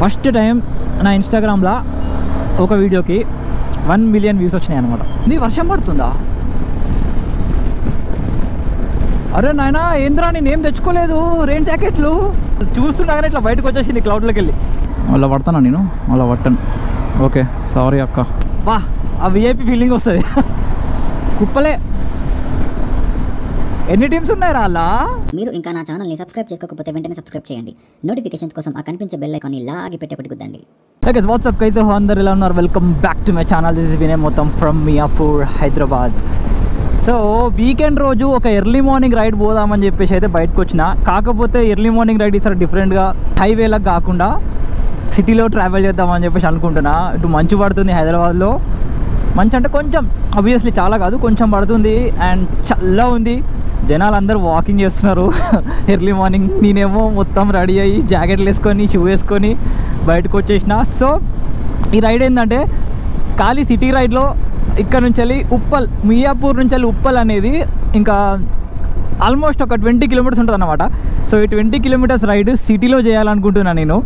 First time నా ఇన్స్టాగ్రామ్లో ఒక వీడియోకి 1 మిలియన్ వ్యూస్ వచ్చినాయి అనమాట. నీ వర్షం పడుతుందా? అరే నాయనా ఏంద్రా నేనేం తెచ్చుకోలేదు, రెయిన్ జాకెట్లు చూస్తుండగానే ఇట్లా బయటకు వచ్చేసింది క్లౌడ్లోకి వెళ్ళి. అలా పడతానా నేను? అలా పట్టాను. ఓకే సారీ అక్క. బా ఆ విఐపి ఫీలింగ్ వస్తుంది. కుప్పలే ఎన్ని టీమ్స్ ఉన్నాయరా అలా? మీరు ఇంకా నా ఛానల్ని సబ్స్క్రైబ్ చేసుకోకపోతే వెంటనే సబ్స్క్రైబ్ చేయండి. నోటిఫికేషన్స్ కోసం ఆ కనిపించే బెల్ ఐకాన్ని లాగి పెట్టేపటి గుద్దండి. ఓకే వాట్సాప్ కైతే అందరు ఎలా ఉన్నారు? Welcome back to my channel. This is Vinay మొత్తం from Miyapur Hyderabad. So weekend రోజు ఒక ఎర్లీ మార్నింగ్ రైడ్ పోదామని చెప్పేసి అయితే బయటకు వచ్చిన. కాకపోతే ఎర్లీ మార్నింగ్ రైడ్ ఈసారి డిఫరెంట్గా హైవేలకు కాకుండా సిటీలో ట్రావెల్ చేద్దామని చెప్పేసి అనుకుంటున్నా. ఇటు మంచు పడుతుంది హైదరాబాద్లో. మంచి అంటే కొంచెం ఆబ్వియస్లీ చాలా కాదు, కొంచెం పడుతుంది అండ్ చల్లగా ఉంది. జనాలు అందరూ వాకింగ్ చేస్తున్నారు ఎర్లీ మార్నింగ్. నేనేమో మొత్తం రెడీ అయ్యి జాకెట్లు వేసుకొని షూ వేసుకొని బయటకు వచ్చేసిన. సో ఈ రైడ్ ఏంటంటే ఖాళీ సిటీ రైడ్లో ఇక్కడ నుంచి వెళ్ళి ఉప్పల్, మియాపూర్ నుంచి వెళ్ళి ఉప్పల్ అనేది ఇంకా ఆల్మోస్ట్ ఒక 20 కిలోమీటర్స్ ఉంటుంది అన్నమాట. సో ఈ 20 కిలోమీటర్స్ రైడ్ సిటీలో చేయాలనుకుంటున్నాను నేను.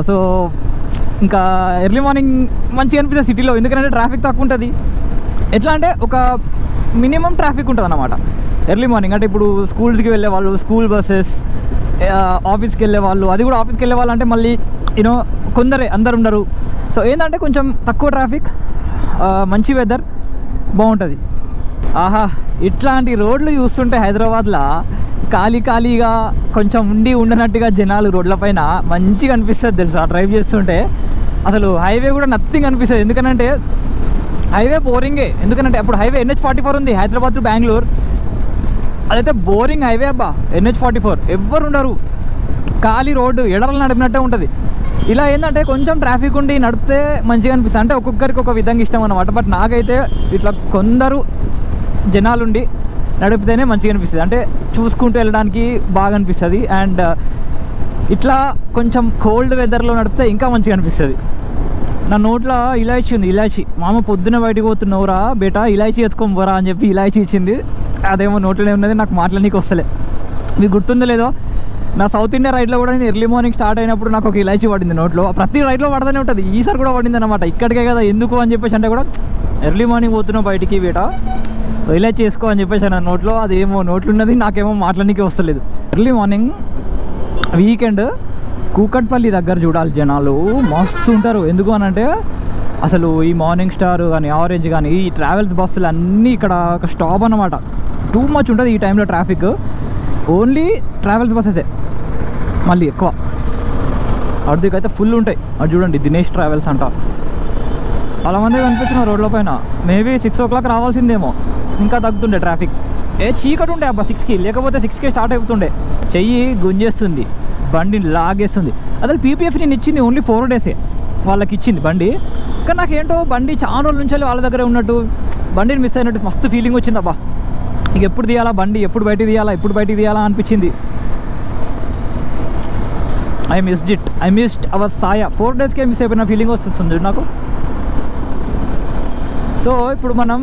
సో ఇంకా ఎర్లీ మార్నింగ్ మంచిగా అనిపిస్తుంది సిటీలో, ఎందుకంటే ట్రాఫిక్ తక్కువ ఉంటుంది. ఎట్లా అంటే ఒక మినిమం ట్రాఫిక్ ఉంటుంది అన్నమాట ఎర్లీ మార్నింగ్. అంటే ఇప్పుడు స్కూల్స్కి వెళ్ళే వాళ్ళు, స్కూల్ బస్సెస్, ఆఫీస్కి వెళ్ళే వాళ్ళు, అది కూడా ఆఫీస్కి వెళ్ళే వాళ్ళు అంటే మళ్ళీ యూనో కొందరే, అందరు ఉండరు. సో ఏంటంటే కొంచెం తక్కువ ట్రాఫిక్, మంచి వెదర్, బాగుంటుంది. ఆహా ఇట్లాంటి రోడ్లు చూస్తుంటే హైదరాబాద్లో ఖాళీగా కొంచెం ఉండనట్టుగా జనాలు రోడ్ల పైన మంచిగా అనిపిస్తుంది తెలుసా డ్రైవ్ చేస్తుంటే. అసలు హైవే కూడా నథింగ్ అనిపిస్తుంది. ఎందుకంటే హైవే బోరింగే. ఎందుకంటే అప్పుడు హైవే NH44 ఉంది హైదరాబాద్ టు బెంగళూరు. అదైతే బోరింగ్ హైవే అబ్బా. NH44 ఎవ్వరు ఉండరు, ఖాళీ రోడ్డు, ఎడరలు నడిపినట్టే ఉంటుంది. ఇలా ఏంటంటే కొంచెం ట్రాఫిక్ ఉండి నడిపితే మంచిగా అనిపిస్తుంది. అంటే ఒక్కొక్కరికి ఒక విధంగా ఇష్టం అన్నమాట. బట్ నాకైతే ఇట్లా కొందరు జనాలుండి నడిపితేనే మంచిగా అనిపిస్తుంది. అంటే చూసుకుంటూ వెళ్ళడానికి బాగా అనిపిస్తుంది. అండ్ ఇట్లా కొంచెం కోల్డ్ వెదర్లో నడిపితే ఇంకా మంచిగా అనిపిస్తుంది. నా నోట్లో ఇలాచీ ఉంది. ఇలాచీ మామ పొద్దున బయటకు పోతున్నావురా బేటా, ఇలాచీ ఎత్తుకొని పోరా అని చెప్పి ఇలాచీ ఇచ్చింది. అదేమో నోట్లోనే ఉన్నది, నాకు మాట్లాడనీకి వస్తలే. మీకు గుర్తుందో లేదో, నా సౌత్ ఇండియా రైడ్లో కూడా నేను ఎర్లీ మార్నింగ్ స్టార్ట్ అయినప్పుడు నాకు ఒక ఇలాచీ పడింది నోట్లో. ప్రతి రైడ్లో పడతానే ఉంటుంది, ఈసారి కూడా పడింది అనమాట. ఇక్కడికే కదా ఎందుకు అని చెప్పేసి అంటే కూడా ఎర్లీ మార్నింగ్ పోతున్నావు బయటికి బేటా, ఇలాచీ చేసుకో అని చెప్పేసి నా నోట్లో. అదేమో నోట్లు ఉన్నది, నాకేమో మాట్లాడనీకే వస్తలేదు. ఎర్లీ మార్నింగ్ వీకెండ్ కూకట్పల్లి దగ్గర చూడాలి, జనాలు మస్తు ఉంటారు. ఎందుకు అని అంటే అసలు ఈ మార్నింగ్ స్టార్ కానీ, ఆరెంజ్ కానీ, ఈ ట్రావెల్స్ బస్సులు అన్నీ ఇక్కడ ఒక స్టాప్ అన్నమాట. టూ మచ్ ఉంటుంది ఈ టైంలో ట్రాఫిక్. ఓన్లీ ట్రావెల్స్ బస్సెసే మళ్ళీ ఎక్కువ. అటుదికైతే ఫుల్ ఉంటాయి. అటు చూడండి దినేష్ ట్రావెల్స్ అంట. చాలా మంది కనిపిస్తున్నారు రోడ్ల పైన. మేబీ 6 o'clock రావాల్సిందేమో, ఇంకా తగ్గుతుండే ట్రాఫిక్. చీకటి ఉండే అబ్బా 6కి, లేకపోతే 6కే స్టార్ట్ అయిపోతుండే. చెయ్యి గుంజేస్తుంది, బండి లాగేస్తుంది. అసలు PPF నేను ఇచ్చింది ఓన్లీ 4 days వాళ్ళకి ఇచ్చింది బండి. కానీ నాకేంటో బండి చాలా రోజుల నుంచి వాళ్ళ దగ్గరే ఉన్నట్టు, బండిని మిస్ అయినట్టు మస్తు ఫీలింగ్ వచ్చింది. అబ్బా ఇక ఎప్పుడు తీయాలా బండి, ఎప్పుడు బయటికి తీయాలా అనిపించింది. ఐ మిస్డ్ అవర్ సాయ. 4 daysకే మిస్ అయిపోయిన ఫీలింగ్ వస్తుంది నాకు. సో ఇప్పుడు మనం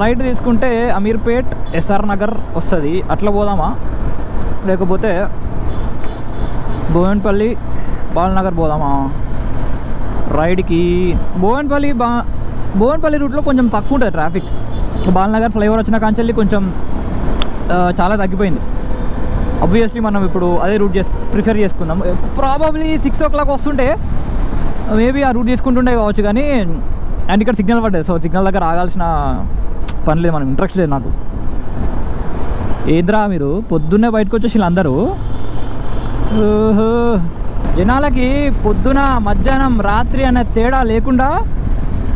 రైట్ తీసుకుంటే అమీర్పేట్, SR నగర్ వస్తుంది. అట్లా పోదామా, లేకపోతే బోయన్పల్లి, బాలనగర్ పోదామా రైడ్కి? బోయన్పల్లి రూట్లో కొంచెం తక్కువ ఉంటుంది ట్రాఫిక్. బాలనగర్ ఫ్లైఓవర్ వచ్చిన కాంచెల్లి కొంచెం చాలా తగ్గిపోయింది. ఆబ్వియస్లీ మనం ఇప్పుడు అదే రూట్ ప్రిఫర్ చేసుకుందాం. ప్రాబబ్లీ 6 o'clock వస్తుంటే మేబీ ఆ రూట్ తీసుకుంటుండే కావచ్చు. కానీ అండ్ ఇక్కడ సిగ్నల్ పడ్డది, సో సిగ్నల్ దగ్గర ఆగాల్సిన పని లేదు, మనం ఇంట్రెస్ట్ లేదు నాకు. ఏంద్రా మీరు పొద్దున్నే బయటకు వచ్చేసి అందరూ. జనాలకి పొద్దున, మధ్యాహ్నం, రాత్రి అనే తేడా లేకుండా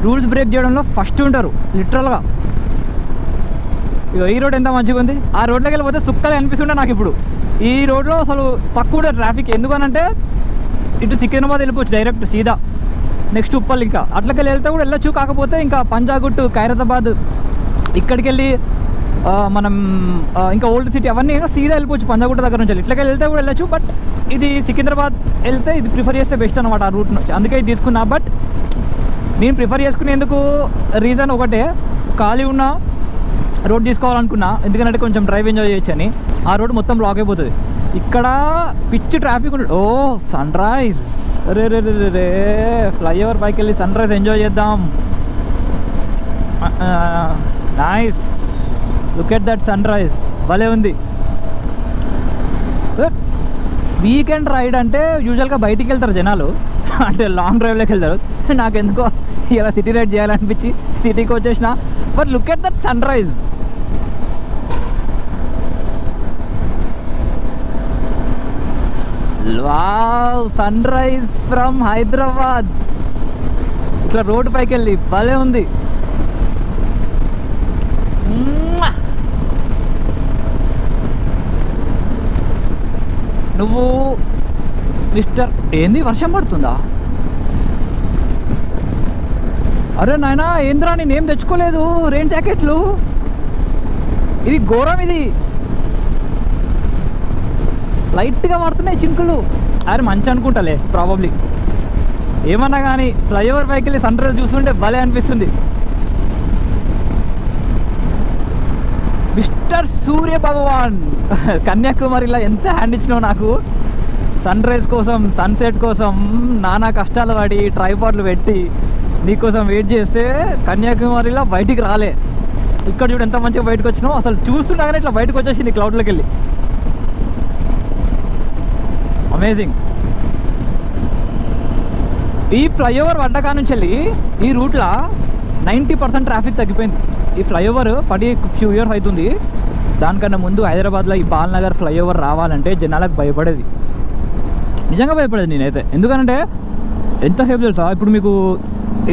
రూల్స్ బ్రేక్ చేయడంలో ఫస్ట్ ఉంటారు లిటరల్గా. ఇక ఈ రోడ్ ఎంత మంచిగా ఉంది, ఆ రోడ్లోకి వెళ్ళిపోతే సుక్కలే అనిపిస్తుండే నాకు. ఇప్పుడు ఈ రోడ్లో అసలు తక్కువ ఉంటుంది ట్రాఫిక్. ఎందుకనంటే ఇటు సికింద్రాబాద్ వెళ్ళిపోవచ్చు డైరెక్ట్ సీదా, నెక్స్ట్ ఉప్పల్. ఇంకా అట్లకెళ్ళి వెళ్తే కూడా వెళ్ళొచ్చు. కాకపోతే ఇంకా పంజాగుట్టు, ఖైరతాబాద్, ఇక్కడికి వెళ్ళి మనం ఇంకా ఓల్డ్ సిటీ అవన్నీ సీదా వెళ్ళిపోవచ్చు పంజాగుట్ట దగ్గర నుంచి. ఇట్లకెళ్ళి వెళ్తే కూడా వెళ్ళొచ్చు. బట్ ఇది సికింద్రాబాద్ వెళ్తే ఇది ప్రిఫర్ చేస్తే బెస్ట్ అనమాట ఆ రూట్ నుంచి. అందుకే ఇది తీసుకున్నా. బట్ నేను ప్రిఫర్ చేసుకునేందుకు రీజన్ ఒకటే, ఖాళీ ఉన్న రోడ్ తీసుకోవాలనుకున్నా. ఎందుకంటే కొంచెం డ్రైవ్ ఎంజాయ్ చేయొచ్చు అని. ఆ రోడ్ మొత్తం బ్లాక్ అయిపోతుంది. ఇక్కడ పిచ్చి ట్రాఫిక్ ఉంటుంది. ఓ సన్ రైజ్ రే రే రే రే రే ఫ్లైఓవర్ పైకి వెళ్ళి సన్ రైజ్ ఎంజాయ్ చేద్దాం. Nice, look at that sunrise, భలే ఉంది. వీకెండ్ రైడ్ అంటే యూజువల్గా బయటికి వెళ్తారు జనాలు, అంటే లాంగ్ డ్రైవ్లోకి వెళ్తారు. నాకెందుకో ఇలా సిటీ రైడ్ చేయాలనిపించి సిటీకి వచ్చేసిన. But look at that sunrise. Wow, sunrise from Hyderabad. ఇట్లా రోడ్డు పైకి వెళ్ళి భలే ఉంది. నువ్వు మిస్టర్ ఏంది, వర్షం పడుతుందా? అరే నాయనా, ఏంద్రా నేనేం తెచ్చుకోలేదు రెయిన్ జాకెట్లు. ఇది ఘోరం, ఇది లైట్గా పడుతున్నాయి చినుకులు. అరే మంచి అనుకుంటాలే ప్రాబబ్లీ, ఏమన్నా కానీ ఫ్లైఓవర్ పైకి వెళ్ళి సన్ రైజ్ చూస్తుంటే భలే అనిపిస్తుంది. మిస్టర్ సూర్య భగవాన్, కన్యాకుమారిలో ఎంత హ్యాండ్ ఇచ్చినావు నాకు. సన్ రైజ్ కోసం, సన్సెట్ కోసం నానా కష్టాలు పడి ట్రైపాడ్లు పెట్టి నీకోసం వెయిట్ చేస్తే కన్యాకుమారిలో బయటికి రాలే. ఇక్కడ చూడు ఎంత మంచిగా బయటకు వచ్చినావు. అసలు చూస్తుండగానే ఇట్లా బయటకు వచ్చేసింది క్లౌడ్లోకి వెళ్ళి. అమేజింగ్. ఈ ఫ్లైఓవర్ వడ్డకా నుంచి వెళ్ళి ఈ రూట్లో 90% ట్రాఫిక్ తగ్గిపోయింది. ఈ ఫ్లైఓవర్ పడి ఫ్యూ ఇయర్స్ అవుతుంది. దానికన్నా ముందు హైదరాబాద్లో ఈ బాల్నగర్ ఫ్లైఓవర్ రావాలంటే జనాలకు భయపడేది, నిజంగా భయపడేది నేనైతే. ఎందుకంటే ఎంతసేపు తెలుసా, ఇప్పుడు మీకు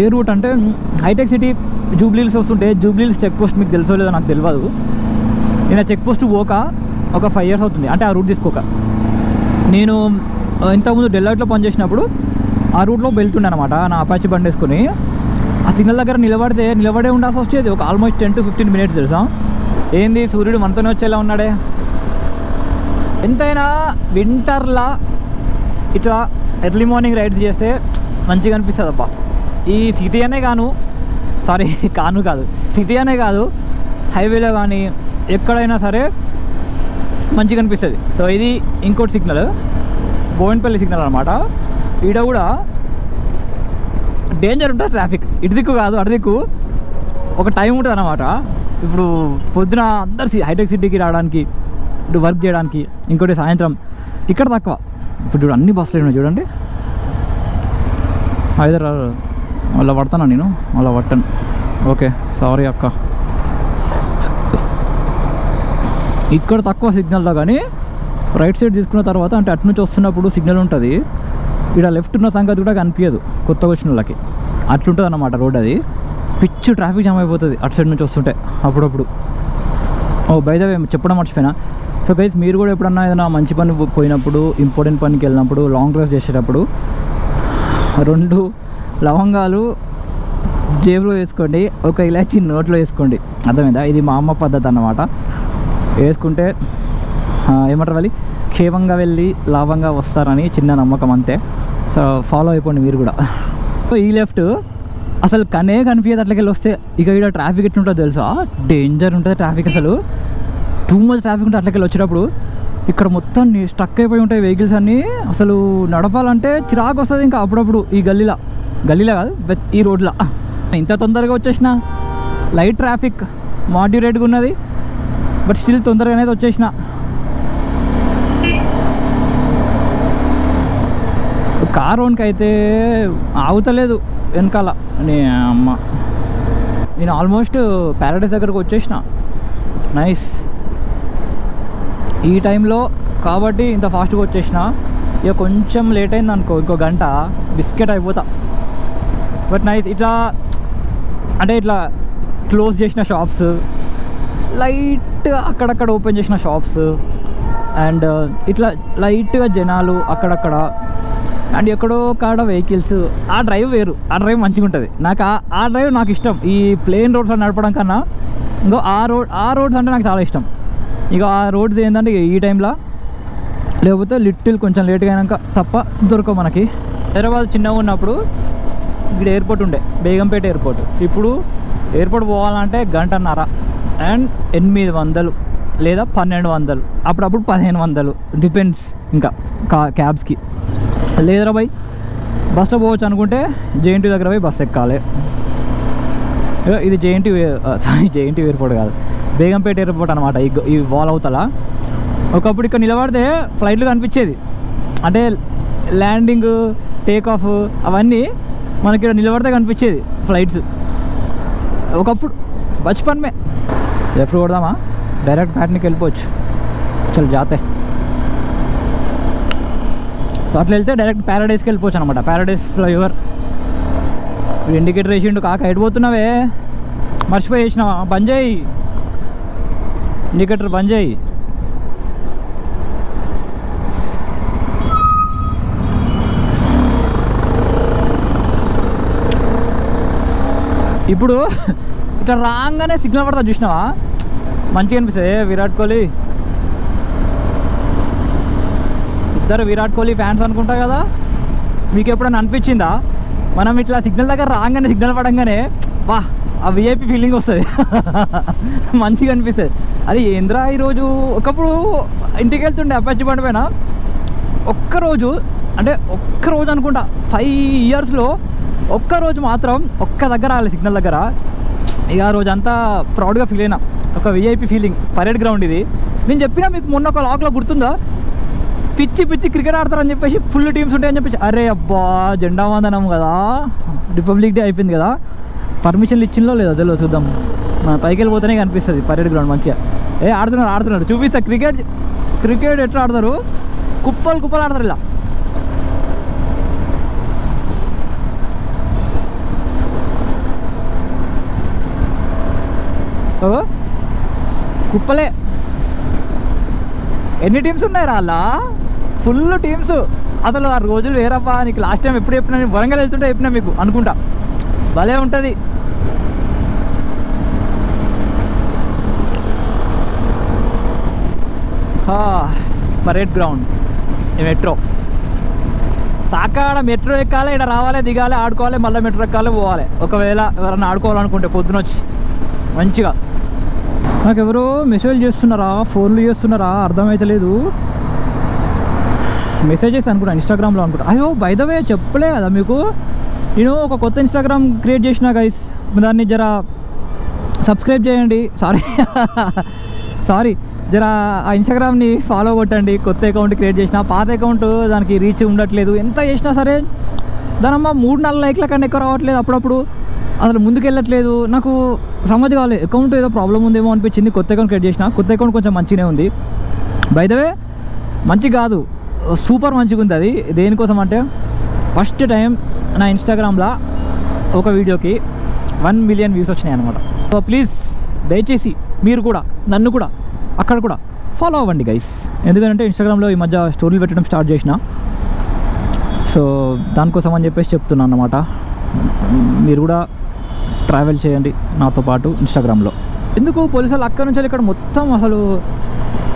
ఏ రూట్ అంటే హైటెక్ సిటీ జూబ్లీహిల్స్ వస్తుంటే జూబ్లీహిల్స్ చెక్ పోస్ట్ మీకు తెలుసో లేదో నాకు తెలియదు. నేను చెక్ పోస్ట్ పోక ఒక 5 years అవుతుంది, అంటే ఆ రూట్ తీసుకోక. నేను ఇంతకుముందు డెల్లాయిట్లో పనిచేసినప్పుడు ఆ రూట్లో వెళ్తుండే అనమాట నా అపాచీ బండి వేసుకుని. ఆ సిగ్నల్ దగ్గర నిలబడే ఉండాల్సి వచ్చేది ఒక ఆల్మోస్ట్ 10 to 15 minutes తెలుసా. ఏంది సూర్యుడు మనతోనే వచ్చేలా ఉన్నాడే. ఎంతైనా వింటర్లా ఇట్లా ఎర్లీ మార్నింగ్ రైడ్స్ చేస్తే మంచిగా అనిపిస్తుంది అబ్బా. ఈ సిటీ అనే కాదు, సిటీ అనే కాదు, హైవేలో కానీ ఎక్కడైనా సరే మంచిగా అనిపిస్తుంది. సో ఇది ఇంకోటి సిగ్నల్, బోయిన్పల్లి సిగ్నల్ అనమాట. ఈడ కూడా డేంజర్ ఉంటుంది ట్రాఫిక్, ఇటు దిక్కు కాదు అటు దిక్కు. ఒక టైం ఉంటుంది అన్నమాట. ఇప్పుడు పొద్దున అందరు హైటెక్ సిటీకి రావడానికి, ఇటు వర్క్ చేయడానికి, ఇంకోటి సాయంత్రం. ఇక్కడ తక్కువ. ఇప్పుడు చూడు అన్ని బస్సులు ఉన్నాయి చూడండి. హైదరాబాద్ అలా పడతానా నేను, అలా పట్టాను. ఓకే సారీ అక్క. ఇక్కడ తక్కువ సిగ్నల్లో, కానీ రైట్ సైడ్ తీసుకున్న తర్వాత అంటే అటు నుంచి వస్తున్నప్పుడు సిగ్నల్ ఉంటుంది. ఇక్కడ లెఫ్ట్ ఉన్న సంగతి కూడా కనిపించదు కొత్తగా వచ్చిన వాళ్ళకి. అట్లుంటుంది అన్నమాట రోడ్. అది పిచ్చు ట్రాఫిక్ జామ్ అయిపోతుంది అటు సైడ్ నుంచి వస్తుంటే అప్పుడప్పుడు. బై ద వే చెప్పడం మర్చిపోయినా. సో గైస్, మీరు కూడా ఎప్పుడన్నా ఏదైనా మంచి పని పోయినప్పుడు, ఇంపార్టెంట్ పనికి వెళ్ళినప్పుడు, లాంగ్ డ్రైవ్ చేసేటప్పుడు 2 లవంగాలు జేబులో వేసుకోండి, ఒక ఇలాచి నోట్లో వేసుకోండి. అర్థమైందా? ఇది మా అమ్మ పద్ధతి అన్నమాట. వేసుకుంటే ఏమంటారు వాళ్ళు, క్షేమంగా వెళ్ళి లాభంగా వస్తారని చిన్న నమ్మకం అంతే. సో ఫాలో అయిపోండి మీరు కూడా. సో ఈ లెఫ్ట్ అసలు కనిపించదు అట్లకెళ్ళి వస్తే. ఇక ఇక్కడ ట్రాఫిక్ ఎట్లుంటుందో తెలుసా, డేంజర్ ఉంటుంది ట్రాఫిక్. అసలు టూ మచ్ ట్రాఫిక్ ఉంటుంది అట్లకెళ్ళి వచ్చేటప్పుడు. ఇక్కడ మొత్తం స్టక్ అయిపోయి ఉంటాయి వెహికల్స్ అన్నీ. అసలు నడపాలంటే చిరాకు వస్తుంది ఇంకా అప్పుడప్పుడు. ఈ గల్లీలో కాదు, ఈ రోడ్లో. ఇంత తొందరగా వచ్చేసిన, లైట్ ట్రాఫిక్ మాడ్యురేట్గా ఉన్నది, బట్ స్టిల్ తొందరగా అనేది వచ్చేసిన. కార్ ఓన్కి అయితే ఆగుతలేదు వెనకాల. నేను ఆల్మోస్ట్ ప్యారడైస్ దగ్గరకు వచ్చేసిన. నైస్. ఈ టైంలో కాబట్టి ఇంత ఫాస్ట్గా వచ్చేసిన. ఇక కొంచెం లేట్ అయింది అనుకో, ఇంకో గంట బిస్కెట్ అయిపోతా. But nice. ఇట్లా అంటే ఇట్లా క్లోజ్ చేసిన షాప్స్, లైట్గా అక్కడక్కడ ఓపెన్ చేసిన షాప్స్, అండ్ ఇట్లా లైట్గా జనాలు అక్కడక్కడ, అండ్ ఎక్కడో కాడ వెహికల్స్. ఆ డ్రైవ్ వేరు, ఆ డ్రైవ్ మంచిగా ఉంటుంది నాకు. ఆ డ్రైవ్ నాకు ఇష్టం. ఈ ప్లెయిన్ రోడ్స్లో నడపడం కన్నా ఇంకో ఆ రోడ్స్ అంటే నాకు చాలా ఇష్టం. ఇక ఆ రోడ్స్ ఏంటంటే ఈ టైంలో, లేకపోతే లిటిల్ కొంచెం లేట్గా అయినాక తప్ప దొరకవు మనకి. హైదరాబాద్ చిన్నగా ఉన్నప్పుడు ఇక్కడ ఎయిర్పోర్ట్ ఉండే, బేగంపేట ఎయిర్పోర్ట్. ఇప్పుడు ఎయిర్పోర్ట్ పోవాలంటే 1.5 గంట అండ్ 800 లేదా 1200, అప్పుడప్పుడు 1500, డిపెండ్స్ ఇంకా క్యాబ్స్కి. లేదరా బాయ్, బస్సులో పోవచ్చు అనుకుంటే జేఎన్టీ దగ్గర పోయి బస్సు ఎక్కాలి. ఇది జేఎన్టీ ఎయిర్పోర్ట్ కాదు, బేగంపేట ఎయిర్పోర్ట్ అనమాట. ఈ వాల్ అవతల ఒకప్పుడు ఇక్కడ నిలబడితే ఫ్లైట్లు కనిపించేది, అంటే ల్యాండింగ్ టేక్ ఆఫ్ అవన్నీ మనకి ఇక్కడ నిలబడితే కనిపించేది ఫ్లైట్స్ ఒకప్పుడు. బచ్పన్ మే లెఫ్ట్ కొడదామా, డైరెక్ట్ ప్యాటర్న్కి వెళ్ళిపోవచ్చు. చల్ జాతే. సో అట్లా వెళ్తే డైరెక్ట్ ప్యారడైస్కి వెళ్ళిపోవచ్చు అనమాట. Paradise flyover. ఇండికేటర్ వేసిండు. కాక ఎడిపోతున్నావే, మర్చిపోయి వేసినావా? బంద్ చేయి, ఇండికేటర్ బంద్ చేయి. ఇప్పుడు ఇట్లా రాగానే సిగ్నల్ పడతా చూసినావా, మంచిగా అనిపిస్తుంది. విరాట్ కోహ్లీ, ఇద్దరు విరాట్ కోహ్లీ ఫ్యాన్స్ అనుకుంటా కదా. మీకు ఎప్పుడైనా అనిపించిందా మనం ఇట్లా సిగ్నల్ దగ్గర రాగానే సిగ్నల్ పడంగానే వా ఆ విఐపి ఫీలింగ్ వస్తుంది, మంచిగా అనిపిస్తుంది. అది ఏంద్రా ఈరోజు. ఒకప్పుడు ఇంటికి వెళ్తుండే అపాచీ బండి పైన, ఒక్కరోజు అనుకుంటా 5 yearsలో ఒక్కరోజు మాత్రం ఒక్క దగ్గర రాలి సిగ్నల్ దగ్గర. ఇక ఆ రోజు అంతా ప్రౌడ్గా ఫీల్ అయినా, ఒక విఐపి ఫీలింగ్. పరేడ్ గ్రౌండ్ ఇది. నేను చెప్పినా మీకు మొన్న ఒక లాక్లో గుర్తుందా, పిచ్చి క్రికెట్ ఆడతారని చెప్పేసి ఫుల్ టీమ్స్ ఉంటాయని చెప్పేసి. అరే అబ్బా, జెండా వందనం కదా, రిపబ్లిక్ డే అయిపోయింది కదా, పర్మిషన్లు ఇచ్చిందో లేదో తెలియదు, చూద్దాం. మన పైకి వెళ్ళిపోతేనే కనిపిస్తుంది పరేడ్ గ్రౌండ్ మంచిగా. ఆడుతున్నారు చూపిస్తా. క్రికెట్ ఎట్లా ఆడతారు, కుప్పలు ఆడతారు ఇలా. కుప్పలే. ఎన్ని టీమ్స్ ఉన్నాయి రా అలా, ఫుల్ టీమ్స్. అసలు ఆ రోజులు వేరబ్బా. నీకు లాస్ట్ టైం ఎప్పుడు చెప్పినా, నేను వరంగల్ వెళ్తుంటే చెప్పినా మీకు అనుకుంటా. భలే ఉంటుంది. Parade ground, metro. సాకాడ మెట్రో ఎక్కాలి, ఇక్కడ రావాలి, దిగాలి, ఆడుకోవాలి, మళ్ళీ మెట్రో ఎక్కాలి, పోవాలి. ఒకవేళ ఎవరైనా ఆడుకోవాలనుకుంటే పొద్దునొచ్చి మంచిగా. నాకు ఎవరో మెసేజ్ చేస్తున్నారా, ఫోన్లు చేస్తున్నారా, అర్థమవుతలేదు. మెసేజెస్ అనుకుంటా, ఇన్స్టాగ్రామ్లో అనుకుంటా. అయ్యో బై ద వే చెప్పలే కదా మీకు, నేను ఒక కొత్త ఇన్స్టాగ్రామ్ క్రియేట్ చేసిన గైస్. దాన్ని జర సబ్స్క్రైబ్ చేయండి. సారీ జర ఆ ఇన్స్టాగ్రామ్ని ఫాలో కొట్టండి. కొత్త అకౌంట్ క్రియేట్ చేసిన, పాత అకౌంట్ దానికి రీచ్ ఉండట్లేదు. ఎంత చేసినా సరే దానమ్మ 3-4 లైక్ల కన్నా ఎక్కువ రావట్లేదు. అప్పుడప్పుడు అసలు ముందుకు వెళ్ళట్లేదు. నాకు సమజ్ కావాలి, అకౌంట్ ఏదో ప్రాబ్లం ఉందేమో అనిపించింది. కొత్త అకౌంట్ క్రియేట్ చేసిన. కొత్త అకౌంట్ కొంచెం మంచిగానే ఉంది. బై ద వే మంచిగా కాదు, సూపర్ మంచిగా ఉంది. అది దేనికోసం అంటే, ఫస్ట్ టైం నా ఇన్స్టాగ్రామ్లో ఒక వీడియోకి 1 million వ్యూస్ వచ్చినాయి అనమాట. సో ప్లీజ్ దయచేసి మీరు కూడా నన్ను కూడా అక్కడ కూడా ఫాలో అవ్వండి గైస్. ఎందుకంటే ఇన్స్టాగ్రామ్లో ఈ మధ్య స్టోరీలు పెట్టడం స్టార్ట్ చేసిన. సో దానికోసం అని చెప్పేసి చెప్తున్నాను అన్నమాట. మీరు కూడా ట్రావెల్ చేయండి నాతో పాటు ఇన్స్టాగ్రామ్లో. ఎందుకు పోలీసులు అక్కడ నుంచి ఇక్కడ మొత్తం అసలు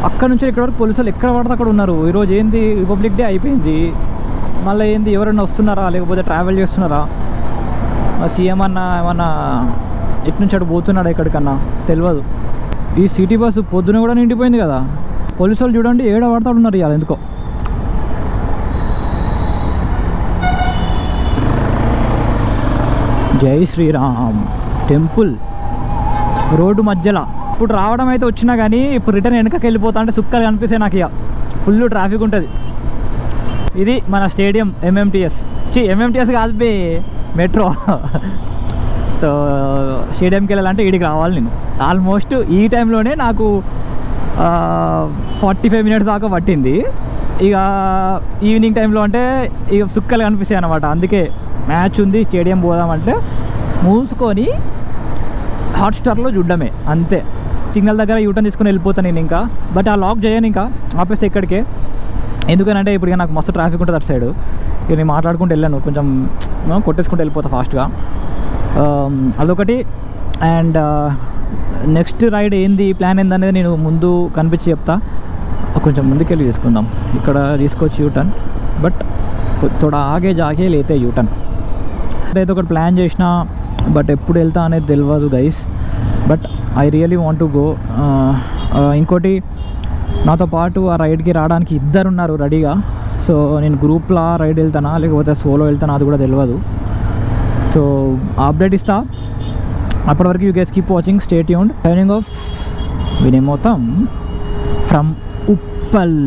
అక్కడ నుంచి ఇక్కడ వరకు పోలీసులు ఎక్కడ పడితే అక్కడ ఉన్నారు. ఈరోజు ఏంది, రిపబ్లిక్ డే అయిపోయింది, మళ్ళీ ఏంది ఎవరైనా వస్తున్నారా లేకపోతే ట్రావెల్ చేస్తున్నారా, సీఎం అన్న ఏమన్నా ఎటు నుంచి అటు పోతున్నాడా ఎక్కడికన్నా తెలియదు. ఈ సిటీ బస్సు పొద్దున కూడా నిండిపోయింది కదా. పోలీసు వాళ్ళు చూడండి ఏడ పడతాడు ఉన్నారు ఇవాళ ఎందుకో. జై శ్రీరామ్ టెంపుల్ రోడ్డు మధ్యలో. ఇప్పుడు రావడం అయితే వచ్చినా కానీ ఇప్పుడు రిటర్న్ వెనకకి వెళ్ళిపోతా అంటే సుక్కలు కనిపిస్తాయి నాకు. ఇక ఫుల్ ట్రాఫిక్ ఉంటుంది. ఇది మన స్టేడియం ఎంఎంటీఎస్ కాదు బే, మెట్రో. సో స్టేడియంకి వెళ్ళాలంటే ఈడికి రావాలి నేను. ఆల్మోస్ట్ ఈ టైంలోనే నాకు 45 minutes దాకా పట్టింది. ఇక ఈవినింగ్ టైంలో అంటే ఇక సుక్కలు కనిపిస్తాయి అన్నమాట. అందుకే మ్యాచ్ ఉంది స్టేడియం పోదామంటే మూసుకొని హాట్స్టార్లో చూడడమే అంతే. సిగ్నల్ దగ్గర యూటర్న్ తీసుకొని వెళ్ళిపోతాను నేను ఇంకా. బట్ ఆ లాక్ చేయను ఇంకా, ఆపేస్తే ఇక్కడికే. ఎందుకనంటే ఇప్పుడు ఇక నాకు మస్తు ట్రాఫిక్ ఉంటుంది అటు సైడు. ఇక నేను మాట్లాడుకుంటూ వెళ్ళాను, కొంచెం కొట్టేసుకుంటూ వెళ్ళిపోతా ఫాస్ట్గా. అదొకటి. అండ్ నెక్స్ట్ రైడ్ ఏంది, ప్లాన్ ఏందనేది నేను ముందు కనిపించి చెప్తా. కొంచెం ముందుకెళ్ళి తీసుకుందాం. ఇక్కడ తీసుకోవచ్చు యూటర్న్, బట్ థోడా ఆగే జాగే లేతే యూటర్న్. అయితే ఒకటి ప్లాన్ చేసిన, బట్ ఎప్పుడు వెళ్తా అనేది తెలియదు guys. But I really want to go. ఇంకోటి నాతో పాటు ఆ రైడ్కి రావడానికి 2 ఉన్నారు రెడీగా. సో నేను గ్రూప్లో రైడ్ వెళ్తానా లేకపోతే సోలో వెళ్తానా అది కూడా తెలియదు. సో అప్డేట్ ఇస్తా. అప్పటి వరకు you guys keep watching, stay tuned. Signing off Vinay మొత్తం ఫ్రమ్ ఉప్పల్.